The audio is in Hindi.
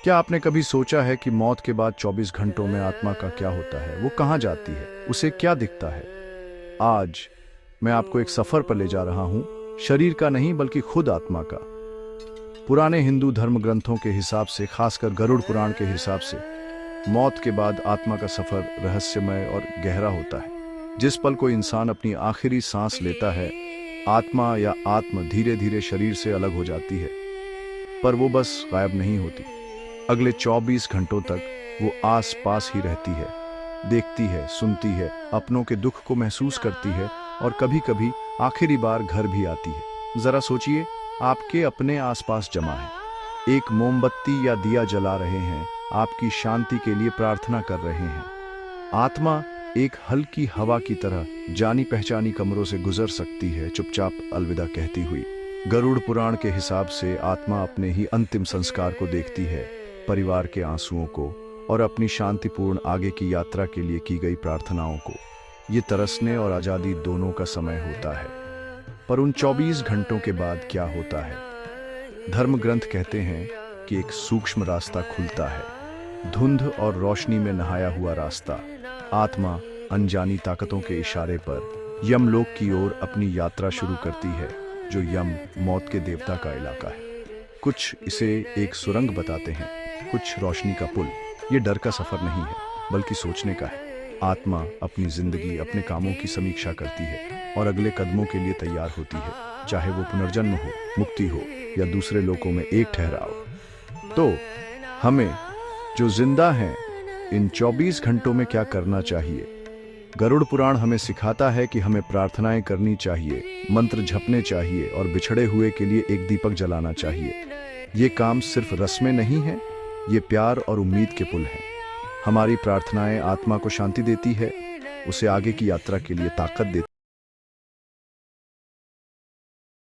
क्या आपने कभी सोचा है कि मौत के बाद 24 घंटों में आत्मा का क्या होता है? वो कहाँ जाती है? उसे क्या दिखता है? आज मैं आपको एक सफर पर ले जा रहा हूं, शरीर का नहीं बल्कि खुद आत्मा का। पुराने हिंदू धर्म ग्रंथों के हिसाब से, खासकर गरुड़ पुराण के हिसाब से, मौत के बाद आत्मा का सफर रहस्यमय और गहरा होता है। जिस पल कोई इंसान अपनी आखिरी सांस लेता है, आत्मा या आत्म धीरे धीरे शरीर से अलग हो जाती है, पर वो बस गायब नहीं होती। अगले 24 घंटों तक वो आस पास ही रहती है, देखती है, सुनती है, अपनों के दुख को महसूस करती है और कभी कभी आखिरी बार घर भी आती है। जरा सोचिए, आपके अपने आसपास जमा है, एक मोमबत्ती या दिया जला रहे हैं, आपकी शांति के लिए प्रार्थना कर रहे हैं। आत्मा एक हल्की हवा की तरह जानी पहचानी कमरों से गुजर सकती है, चुपचाप अलविदा कहती हुई। गरुड़ पुराण के हिसाब से आत्मा अपने ही अंतिम संस्कार को देखती है, परिवार के आंसुओं को और अपनी शांतिपूर्ण आगे की यात्रा के लिए की गई प्रार्थनाओं को। ये तरसने और आज़ादी दोनों का समय होता है। पर उन 24 घंटों के बाद क्या होता है? धर्म ग्रंथ कहते हैं कि एक सूक्ष्म रास्ता खुलता है, धुंध और रोशनी में नहाया हुआ रास्ता। आत्मा अनजानी ताकतों के इशारे पर यमलोक की ओर अपनी यात्रा शुरू करती है, जो यम मौत के देवता का इलाका है। कुछ इसे एक सुरंग बताते हैं, कुछ रोशनी का पुल। ये डर का सफर नहीं है, बल्कि सोचने का है। आत्मा अपनी जिंदगी, अपने कामों की समीक्षा करती है और अगले कदमों के लिए तैयार होती है, चाहे वो पुनर्जन्म हो, मुक्ति हो या दूसरे लोकों में एक ठहराव। तो हमें जो जिंदा हैं, इन 24 घंटों में क्या करना चाहिए? गरुड़ पुराण हमें सिखाता है कि हमें प्रार्थनाएं करनी चाहिए, मंत्र जपने चाहिए और बिछड़े हुए के लिए एक दीपक जलाना चाहिए। ये काम सिर्फ रस्में नहीं है, ये प्यार और उम्मीद के पुल हैं। हमारी प्रार्थनाएं आत्मा को शांति देती है, उसे आगे की यात्रा के लिए ताकत देती